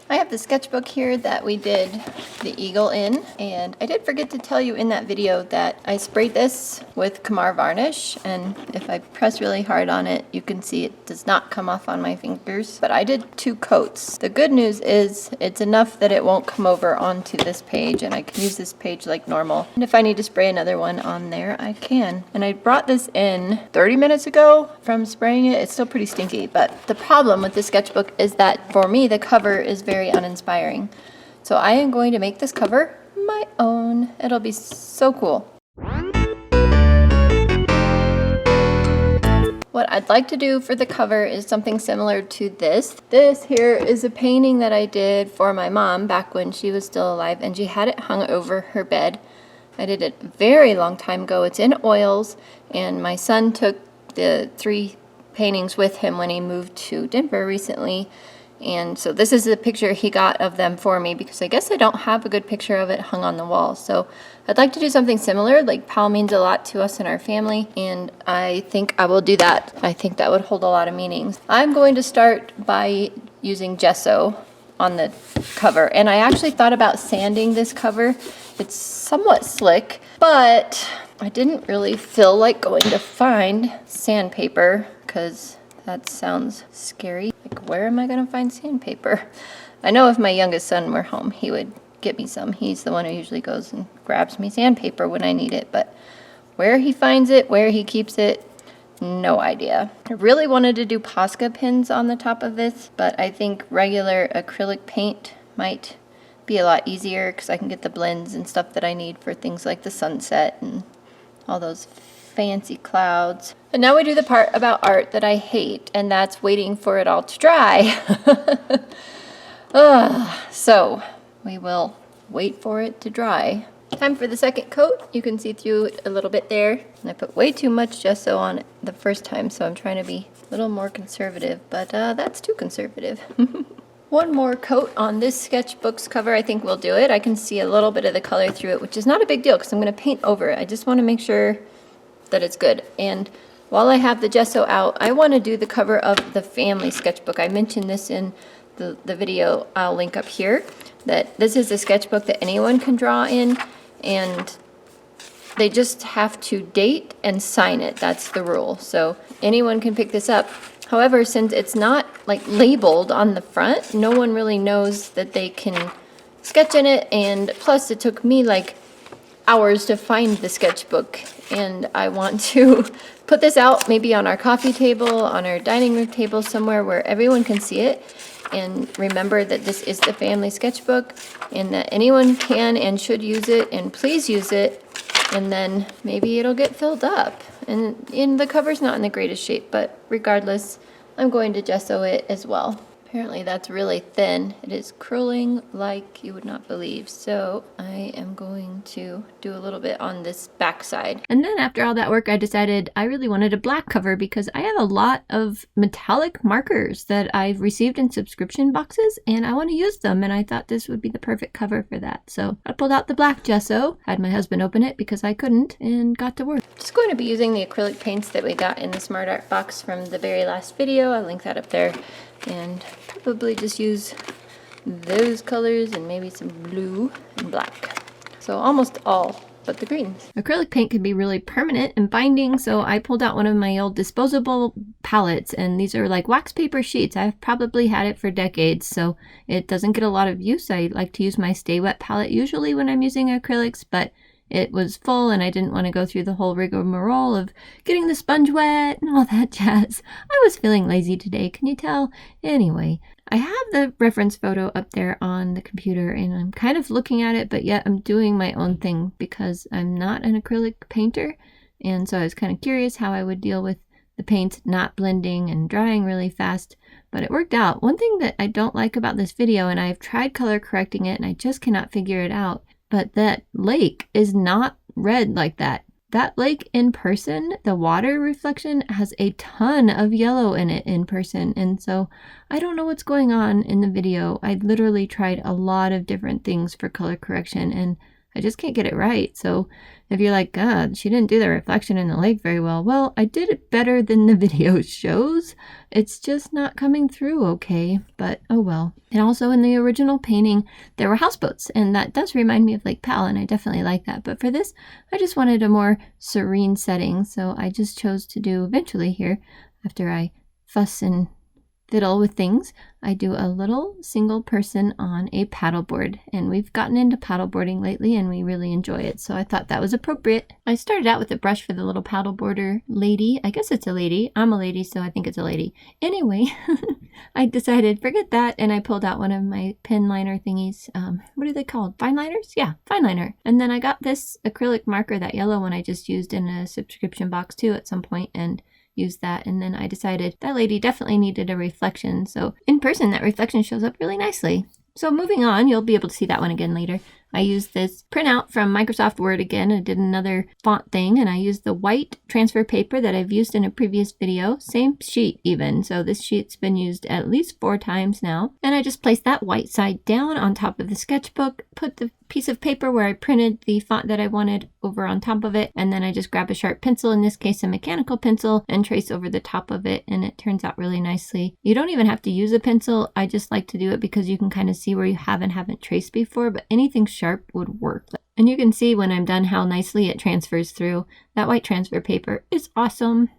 I have the sketchbook here that we did the eagle in, and I did forget to tell you in that video that I sprayed this with Kamar varnish, and if I press really hard on it, you can see it does not come off on my fingers, but I did 2 coats. The good news is it's enough that it won't come over onto this page, and I can use this page like normal. And if I need to spray another one on there, I can. And I brought this in 30 minutes ago from spraying it. It's still pretty stinky, but the problem with this sketchbook is that for me, the cover is very uninspiring. So I am going to make this cover my own. It'll be so cool. What I'd like to do for the cover is something similar to this. This here is a painting that I did for my mom back when she was still alive, and she had it hung over her bed. I did it a very long time ago. It's in oils, and my son took the 3 paintings with him when he moved to Denver recently. And so this is the picture he got of them for me, because I guess I don't have a good picture of it hung on the wall. So I'd like to do something similar. Like, Pal means a lot to us in our family, and I think I will do that. I think that would hold a lot of meanings. I'm going to start by using gesso on the cover, and I actually thought about sanding this cover. It's somewhat slick, but I didn't really feel like going to find sandpaper, because that sounds scary. Like, where am I going to find sandpaper? I know if my youngest son were home, he would get me some. He's the one who usually goes and grabs me sandpaper when I need it. But where he finds it, where he keeps it, no idea. I really wanted to do Posca pins on the top of this, but I think regular acrylic paint might be a lot easier, because I can get the blends and stuff that I need for things like the sunset and all those fancy clouds. And now we do the part about art that I hate, and that's waiting for it all to dry. So we will wait for it to dry. Time for the second coat. You can see through it a little bit there. And I put way too much gesso on it the first time, so I'm trying to be a little more conservative, but that's too conservative. One more coat on this sketchbook's cover, I think will do it. I can see a little bit of the color through it, which is not a big deal because I'm going to paint over it. I just want to make sure that it's good. And while I have the gesso out, I want to do the cover of the family sketchbook. I mentioned this in the video I'll link up here, that this is a sketchbook that anyone can draw in, and they just have to date and sign it. That's the rule. So anyone can pick this up. However, since it's not like labeled on the front, no one really knows that they can sketch in it. And plus, it took me like hours to find the sketchbook, and I want to put this out maybe on our coffee table, on our dining room table, somewhere where everyone can see it and remember that this is the family sketchbook and that anyone can and should use it, and please use it, and then maybe it'll get filled up. And the cover's not in the greatest shape, but regardless, I'm going to gesso it as well. Apparently that's really thin. It is curling like you would not believe. So I am going to do a little bit on this back side. And then after all that work, I decided I really wanted a black cover because I have a lot of metallic markers that I've received in subscription boxes and I want to use them. And I thought this would be the perfect cover for that. So I pulled out the black gesso, had my husband open it because I couldn't, and got to work. Just going to be using the acrylic paints that we got in the Smart Art box from the very last video. I'll link that up there. And probably just use those colors and maybe some blue and black. So almost all but the greens. Acrylic paint can be really permanent and binding, so I pulled out one of my old disposable palettes, and these are like wax paper sheets. I've probably had it for decades, so it doesn't get a lot of use. I like to use my Stay Wet palette usually when I'm using acrylics, but it was full and I didn't want to go through the whole rigmarole of getting the sponge wet and all that jazz. I was feeling lazy today, can you tell? Anyway, I have the reference photo up there on the computer and I'm kind of looking at it, but yet I'm doing my own thing because I'm not an acrylic painter. And so I was kind of curious how I would deal with the paint not blending and drying really fast, but it worked out. One thing that I don't like about this video, and I've tried color correcting it and I just cannot figure it out, but that lake is not red like that. That lake in person, the water reflection has a ton of yellow in it in person. And so I don't know what's going on in the video. I literally tried a lot of different things for color correction and I just can't get it right. So if you're like, God, she didn't do the reflection in the lake very well. Well, I did it better than the video shows. It's just not coming through okay, but oh well. And also in the original painting, there were houseboats, and that does remind me of Lake Powell, and I definitely like that. But for this, I just wanted a more serene setting, so I just chose to do eventually here, after I fuss and fiddle with things, I do a little single person on a paddleboard, and we've gotten into paddleboarding lately and we really enjoy it, so I thought that was appropriate. I started out with a brush for the little paddleboarder lady. I guess it's a lady. I'm a lady, so I think it's a lady. Anyway, I decided forget that, and I pulled out one of my pen liner thingies. What are they called? Fine liners? Yeah, fine liner. And then I got this acrylic marker, that yellow one I just used in a subscription box too at some point, and use that. And then I decided that lady definitely needed a reflection, so in person that reflection shows up really nicely. So moving on, you'll be able to see that one again later. I used this printout from Microsoft Word again. I did another font thing, and I used the white transfer paper that I've used in a previous video. Same sheet even, so this sheet's been used at least 4 times now. And I just placed that white side down on top of the sketchbook, put the piece of paper where I printed the font that I wanted over on top of it, and then I just grab a sharp pencil, in this case a mechanical pencil, and trace over the top of it, and it turns out really nicely. You don't even have to use a pencil. I just like to do it because you can kind of see where you haven't traced before, but anything sharp would work. And you can see when I'm done how nicely it transfers through. That white transfer paper is awesome.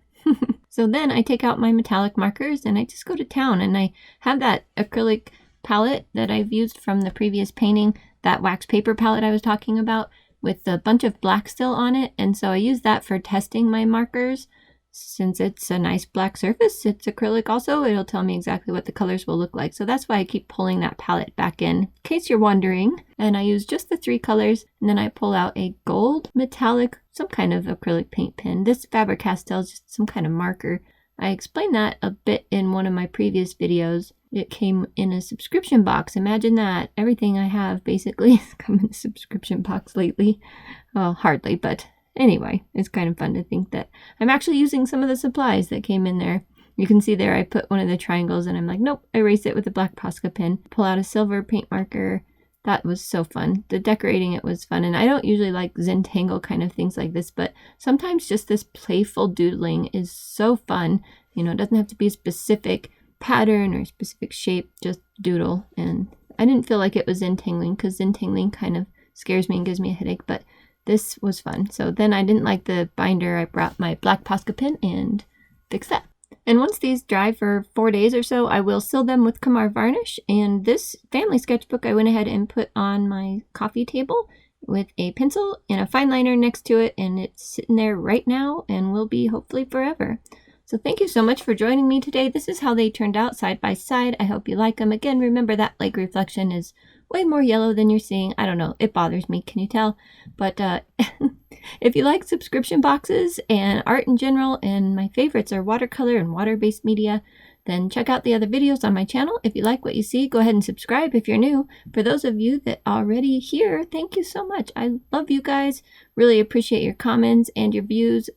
So then I take out my metallic markers and I just go to town, and I have that acrylic palette that I've used from the previous painting, that wax paper palette I was talking about, with a bunch of black still on it, and so I use that for testing my markers. Since it's a nice black surface, it's acrylic also, it'll tell me exactly what the colors will look like. So that's why I keep pulling that palette back in case you're wondering. And I use just the 3 colors, and then I pull out a gold metallic, some kind of acrylic paint pen. This Faber-Castell is just some kind of marker. I explained that a bit in one of my previous videos. It came in a subscription box. Imagine that. Everything I have basically has come in a subscription box lately. Well, hardly, but anyway, it's kind of fun to think that I'm actually using some of the supplies that came in there. You can see there I put one of the triangles, and I'm like, nope, erase it with a black Posca pen. Pull out a silver paint marker. That was so fun. The decorating it was fun, and I don't usually like Zentangle kind of things like this, but sometimes just this playful doodling is so fun. You know, it doesn't have to be a specific pattern or specific shape, just doodle. And I didn't feel like it was Zentangling, because Zentangling kind of scares me and gives me a headache, but this was fun. So then I didn't like the binder. I brought my black Posca pen and fixed that. And once these dry for 4 days or so, I will seal them with Kamar varnish. And this family sketchbook I went ahead and put on my coffee table with a pencil and a fine liner next to it, and it's sitting there right now and will be hopefully forever. So thank you so much for joining me today. This is how they turned out side by side. I hope you like them. Again, remember that lake reflection is way more yellow than you're seeing. I don't know. It bothers me. Can you tell? But if you like subscription boxes and art in general, and my favorites are watercolor and water-based media, then check out the other videos on my channel. If you like what you see, go ahead and subscribe if you're new. For those of you that are already here, thank you so much. I love you guys. Really appreciate your comments and your views.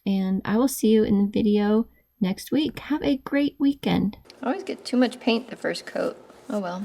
And I will see you in the video next week. Have a great weekend. I always get too much paint the first coat. Oh well.